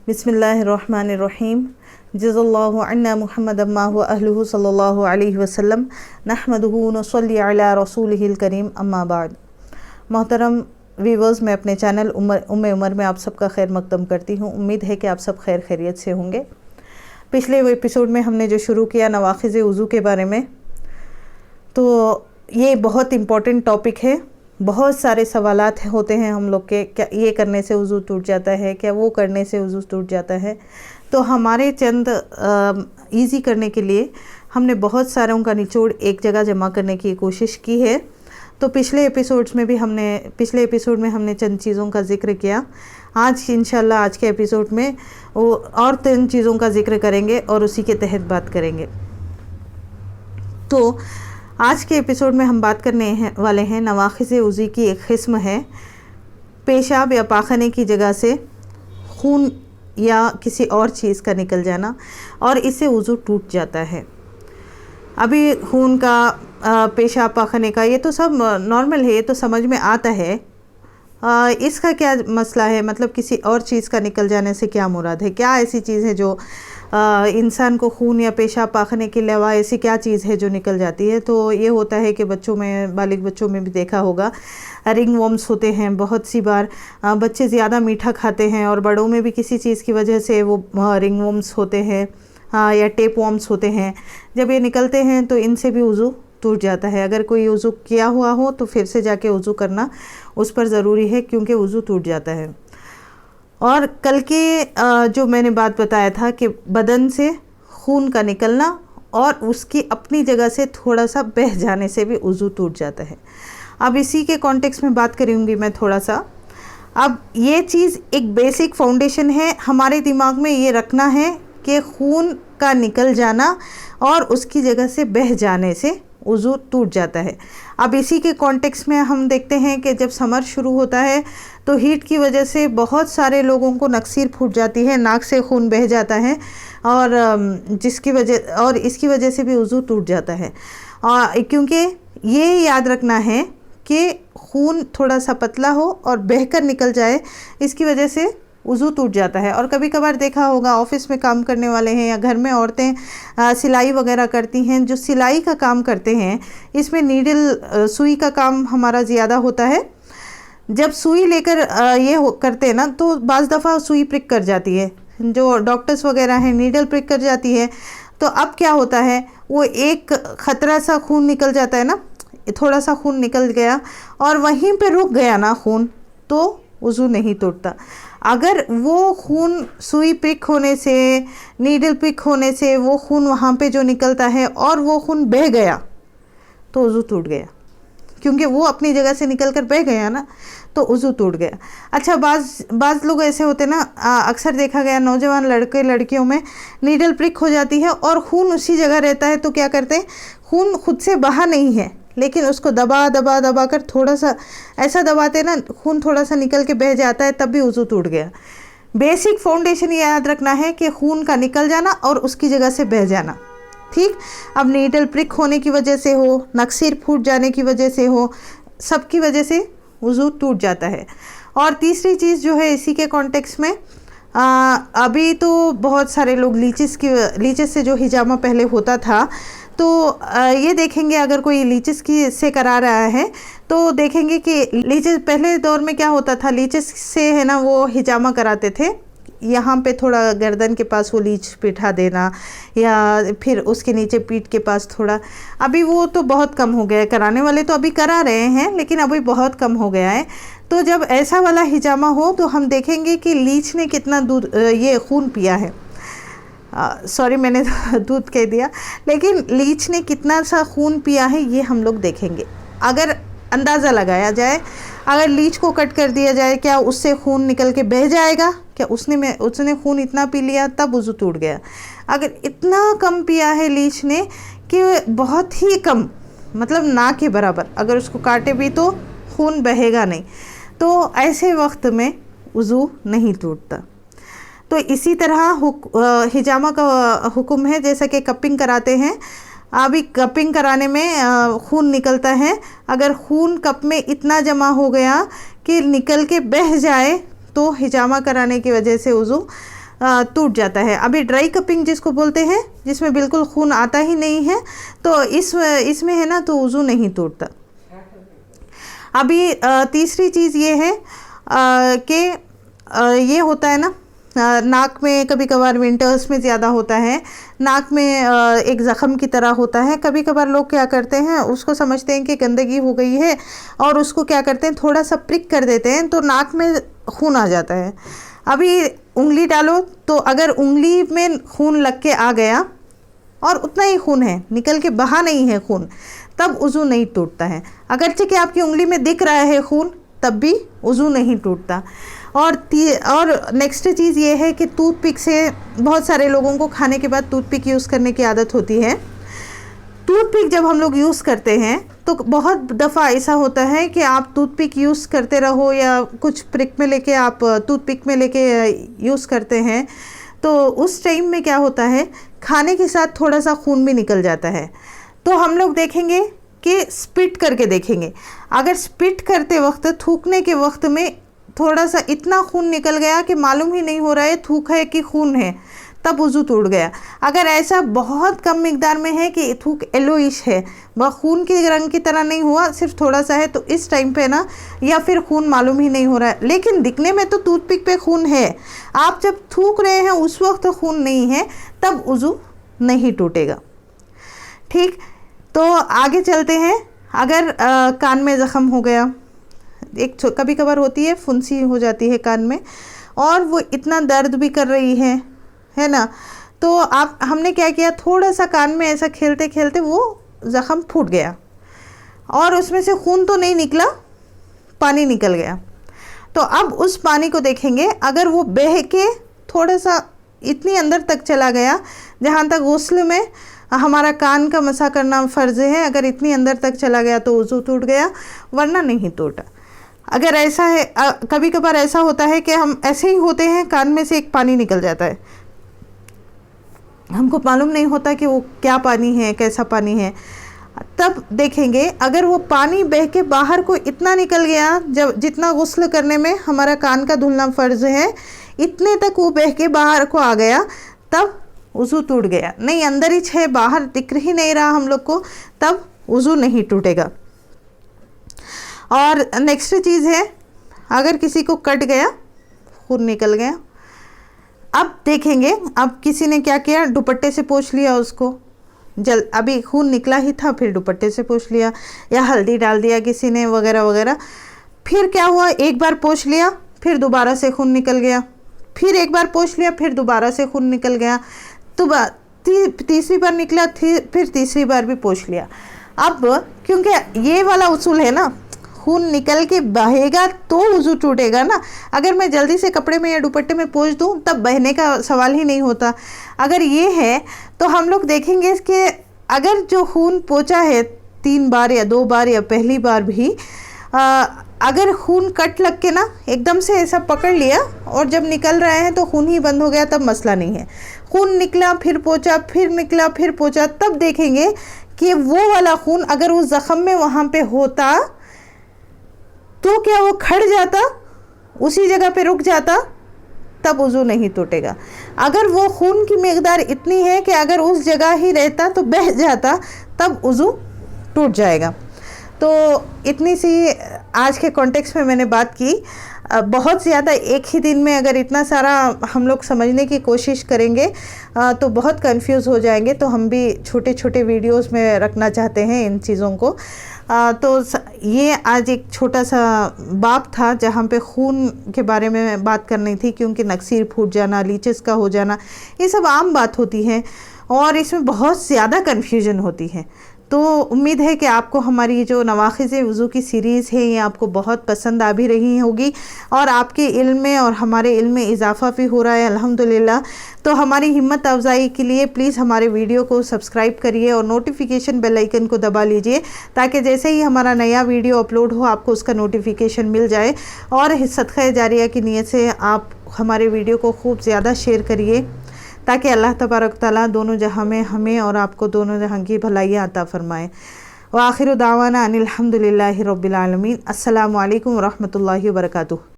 बिस्मिल्लाहिर्रहमानिर्रहीम। जज़ल्लाहु अन्ना मुहम्मद अम्मा व अहलुहु सल्लल्लाहु अलैहि वसल्लम नहमदुहु व नसल्ली अला रसूलिहिल करीम अम्मा बाद। मोहतरम व्यूवर्स, मैं अपने चैनल उम्मे उमर में आप सबका खैर मकदम करती हूँ। उम्मीद है कि आप सब खैर खैरियत से होंगे। पिछले एपिसोड में हमने जो शुरू किया नवाक़िज़ वज़ू के बारे में, तो ये बहुत इम्पोर्टेंट टॉपिक है। बहुत सारे सवालात होते हैं हम लोग के, क्या ये करने से वज़ू टूट जाता है, क्या वो करने से वज़ू टूट जाता है। तो हमारे चंद इजी करने के लिए हमने बहुत सारों का निचोड़ एक जगह जमा करने की कोशिश की है। तो पिछले एपिसोड में हमने चंद चीज़ों का ज़िक्र किया। आज इंशाल्लाह आज के एपिसोड में वो और 3 चीज़ों का ज़िक्र करेंगे और उसी के तहत बात करेंगे। तो आज के एपिसोड में हम बात करने वाले हैं नवाक़िज़ वज़ू की एक किस्म है पेशाब या पाख़ाने की जगह से खून या किसी और चीज़ का निकल जाना, और इससे वज़ू टूट जाता है। अभी खून का, पेशाब पाख़ाने का, ये तो सब नॉर्मल है, ये तो समझ में आता है। इसका क्या मसला है, मतलब किसी और चीज़ का निकल जाने से क्या मुराद है, क्या ऐसी चीज़ है जो इंसान को खून या पेशाब पाख़ाने के अलावा ऐसी क्या चीज़ है जो निकल जाती है। तो ये होता है कि बच्चों में, बालिग बच्चों में भी देखा होगा, रिंग वॉर्म्स होते हैं। बहुत सी बार बच्चे ज़्यादा मीठा खाते हैं और बड़ों में भी किसी चीज़ की वजह से वो रिंग वॉर्म्स होते हैं या टेप वॉर्म्स होते हैं। जब ये निकलते हैं तो इनसे भी वज़ू टूट जाता है। अगर कोई वज़ू किया हुआ हो तो फिर से जाके वज़ू करना उस पर ज़रूरी है, क्योंकि वज़ू टूट जाता है। और कल के जो मैंने बात बताया था कि बदन से खून का निकलना और उसकी अपनी जगह से थोड़ा सा बह जाने से भी वज़ू टूट जाता है। अब इसी के कॉन्टेक्स्ट में बात करूँगी मैं थोड़ा सा। अब ये चीज़ एक बेसिक फाउंडेशन है, हमारे दिमाग में ये रखना है कि खून का निकल जाना और उसकी जगह से बह जाने से वज़ू टूट जाता है। अब इसी के कॉन्टेक्स्ट में हम देखते हैं कि जब समर शुरू होता है तो हीट की वजह से बहुत सारे लोगों को नक्सीर फूट जाती है, नाक से खून बह जाता है, और इसकी वजह से भी वज़ू टूट जाता है। क्योंकि ये याद रखना है कि खून थोड़ा सा पतला हो और बहकर निकल जाए, इसकी वजह से वज़ू टूट जाता है। और कभी कभार देखा होगा, ऑफ़िस में काम करने वाले हैं या घर में औरतें सिलाई वगैरह करती हैं, जो सिलाई का काम करते हैं इसमें नीडल, सुई का काम हमारा ज़्यादा होता है। जब सुई लेकर करते हैं ना, तो बाज़ दफ़ा सुई प्रिक कर जाती है, जो डॉक्टर्स वगैरह हैं नीडल प्रिक कर जाती है। तो अब क्या होता है, वो एक ख़तरा सा खून निकल जाता है ना, थोड़ा सा खून निकल गया और वहीं पे रुक गया ना खून, तो वज़ू नहीं टूटता। अगर वो खून सुई प्रिक होने से, नीडल प्रिक होने से वो खून वहाँ पे जो निकलता है और वो खून बह गया तो वज़ू टूट गया, क्योंकि वो अपनी जगह से निकल कर बह गया ना, तो वज़ू टूट गया। अच्छा, बाज़ लोग ऐसे होते ना, अक्सर देखा गया नौजवान लड़के लड़कियों में नीडल प्रिक हो जाती है और खून उसी जगह रहता है, तो क्या करते हैं, खून खुद से बहा नहीं है लेकिन उसको दबा कर थोड़ा सा ऐसा दबाते ना, खून थोड़ा सा निकल के बह जाता है, तब भी वज़ू टूट गया। बेसिक फाउंडेशन ये याद रखना है कि खून का निकल जाना और उसकी जगह से बह जाना, ठीक। अब नीडल प्रिक होने की वजह से हो, नक्सीर फूट जाने की वजह से हो, सबकी वजह से वज़ू टूट जाता है। और तीसरी चीज़ जो है इसी के कॉन्टेक्स्ट में, अभी तो बहुत सारे लोग लीचिस से जो हिजामा पहले होता था, तो ये देखेंगे, अगर कोई लीचिस से करा रहा है तो देखेंगे कि लीचिस, पहले दौर में क्या होता था, लीचिस से है ना वो हिजामा कराते थे, यहाँ पे थोड़ा गर्दन के पास वो लीच बिठा देना या फिर उसके नीचे पीठ के पास थोड़ा। अभी वो तो बहुत कम हो गया है, कराने वाले तो अभी करा रहे हैं लेकिन अभी बहुत कम हो गया है। तो जब ऐसा वाला हिजामा हो तो हम देखेंगे कि लीच ने कितना दूध, ये खून पिया है, सॉरी मैंने दूध कह दिया, लेकिन लीच ने कितना सा खून पिया है ये हम लोग देखेंगे। अगर अंदाज़ा लगाया जाए, अगर लीच को कट कर दिया जाए, क्या उससे खून निकल के बह जाएगा, क्या उसने खून इतना पी लिया तब वज़ू टूट गया। अगर इतना कम पिया है लीच ने कि बहुत ही कम, मतलब ना के बराबर, अगर उसको काटे भी तो खून बहेगा नहीं, तो ऐसे वक्त में वज़ू नहीं टूटता। तो इसी तरह हिजामा का हुक्म है, जैसा कि कपिंग कराते हैं, अभी कपिंग कराने में खून निकलता है, अगर खून कप में इतना जमा हो गया कि निकल के बह जाए तो हिजामा कराने की वजह से वज़ू टूट जाता है। अभी ड्राई कपिंग जिसको बोलते हैं, जिसमें बिल्कुल खून आता ही नहीं है, तो इसमें है ना तो वज़ू नहीं टूटता। अभी तीसरी चीज़ ये है कि ये होता है ना, नाक में कभी कभार विंटर्स में ज़्यादा होता है, नाक में एक ज़ख़म की तरह होता है। कभी कभार लोग क्या करते हैं, उसको समझते हैं कि गंदगी हो गई है और उसको क्या करते हैं, थोड़ा सा प्रिक कर देते हैं तो नाक में खून आ जाता है। अभी उंगली डालो तो अगर उंगली में खून लग के आ गया और उतना ही खून है, निकल के बहा नहीं है खून, तब वज़ू नहीं टूटता है। अगरचे कि आपकी उंगली में दिख रहा है खून, तब भी वज़ू नहीं टूटता। और नेक्स्ट चीज़ ये है कि टूथपिक से, बहुत सारे लोगों को खाने के बाद टूथपिक यूज़ करने की आदत होती है। टूथपिक जब हम लोग यूज़ करते हैं तो बहुत दफ़ा ऐसा होता है कि आप टूथपिक यूज़ करते रहो या कुछ प्रिक में लेके आप टूथपिक में लेके यूज़ करते हैं, तो उस टाइम में क्या होता है, खाने के साथ थोड़ा सा खून भी निकल जाता है। तो हम लोग देखेंगे कि स्पिट करके देखेंगे, अगर स्पिट करते वक्त, थूकने के वक्त में थोड़ा सा इतना खून निकल गया कि मालूम ही नहीं हो रहा है थूक है कि खून है, तब वज़ू टूट गया। अगर ऐसा बहुत कम मिकदार में है कि थूक येलोइश है, वह खून के रंग की तरह नहीं हुआ, सिर्फ थोड़ा सा है, तो इस टाइम पे ना, या फिर खून मालूम ही नहीं हो रहा है लेकिन दिखने में तो टूथपिक पे खून है, आप जब थूक रहे हैं उस वक्त खून नहीं है, तब वज़ू नहीं टूटेगा। ठीक, तो आगे चलते हैं। अगर कान में ज़ख़म हो गया, एक कभी कभार होती है, फुंसी हो जाती है कान में और वो इतना दर्द भी कर रही है ना, तो हमने क्या किया, थोड़ा सा कान में ऐसा खेलते खेलते वो ज़ख़म फूट गया और उसमें से खून तो नहीं निकला, पानी निकल गया। तो अब उस पानी को देखेंगे, अगर वो बह के थोड़ा सा इतनी अंदर तक चला गया जहाँ तक गुस्ल में हमारा कान का मसा करना फ़र्ज़ है, अगर इतनी अंदर तक चला गया तो वज़ू टूट गया, वरना नहीं टूटा। अगर ऐसा है, कभी कभार ऐसा होता है कि हम ऐसे ही होते हैं, कान में से एक पानी निकल जाता है, हमको मालूम नहीं होता कि वो क्या पानी है, कैसा पानी है, तब देखेंगे अगर वो पानी बह के बाहर को इतना निकल गया, जब जितना गुस्ल करने में हमारा कान का धुलना फ़र्ज़ है, इतने तक वो बह के बाहर को आ गया, तब वज़ू टूट गया। नहीं अंदर ही है, बाहर दिख ही नहीं रहा हम लोग को, तब वज़ू नहीं टूटेगा। और नेक्स्ट चीज़ है, अगर किसी को कट गया, खून निकल गया, अब देखेंगे, अब किसी ने क्या किया, दुपट्टे से पोंछ लिया उसको, अभी खून निकला ही था, फिर दुपट्टे से पोंछ लिया या हल्दी डाल दिया किसी ने वगैरह वगैरह, फिर क्या हुआ, एक बार पोंछ लिया, फिर दोबारा से खून निकल गया, फिर एक बार पोंछ लिया, फिर दोबारा से खून निकल गया, तो तीसरी बार निकला, फिर तीसरी बार भी पोंछ लिया। अब क्योंकि ये वाला उसूल है ना, खून निकल के बहेगा तो वज़ू टूटेगा ना, अगर मैं जल्दी से कपड़े में या दुपट्टे में पोंछ दूँ तब बहने का सवाल ही नहीं होता। अगर ये है तो हम लोग देखेंगे कि अगर जो खून पोंछा है 3 बार या 2 बार या पहली बार भी, अगर खून कट लग के ना एकदम से ऐसा पकड़ लिया और जब निकल रहे हैं तो खून ही बंद हो गया, तब मसला नहीं है। खून निकला, फिर पोंछा, फिर निकला, फिर पोंछा, तब देखेंगे कि वो वाला खून अगर उस ज़ख़म में वहाँ पे होता तो क्या वो खड़ जाता, उसी जगह पे रुक जाता, तब वज़ू नहीं टूटेगा। अगर वो खून की मिक़दार इतनी है कि अगर उस जगह ही रहता तो बह जाता, तब वज़ू टूट जाएगा। तो इतनी सी आज के कॉन्टेक्स्ट में मैंने बात की। बहुत ज़्यादा एक ही दिन में अगर इतना सारा हम लोग समझने की कोशिश करेंगे तो बहुत कंफ्यूज हो जाएंगे, तो हम भी छोटे छोटे वीडियोस में रखना चाहते हैं इन चीज़ों को। तो ये आज एक छोटा सा बाब था जहाँ पे खून के बारे में बात करनी थी, क्योंकि नक्सीर फूट जाना, लीचेस का हो जाना, ये सब आम बात होती है और इसमें बहुत ज़्यादा कन्फ्यूजन होती है। तो उम्मीद है कि आपको हमारी जो नवाख़िज़े वज़ू की सीरीज़ है ये आपको बहुत पसंद आ भी रही होगी और आपके इल्म में और हमारे इल्म में इजाफ़ा भी हो रहा है अल्हम्दुलिल्लाह। तो हमारी हिम्मत अफ़ज़ाई के लिए प्लीज़ हमारे वीडियो को सब्सक्राइब करिए और नोटिफिकेशन बेल आइकन को दबा लीजिए, ताकि जैसे ही हमारा नया वीडियो अपलोड हो आपको उसका नोटिफिकेशन मिल जाए। और सदक़ा जारिया की नीयत से आप हमारे वीडियो को खूब ज़्यादा शेयर करिए, ताकि अल्लाह तबारक तआला दोनों जहां में हमें और आपको दोनों जहां की भलाइयाँ अता फ़रमाए। व आखिरु दावाना अनिल हम्दुलिल्लाहि रब्बिल आलमीन। अस्सलामु अलैकुम व रहमतुल्लाहि व बरकातुहू।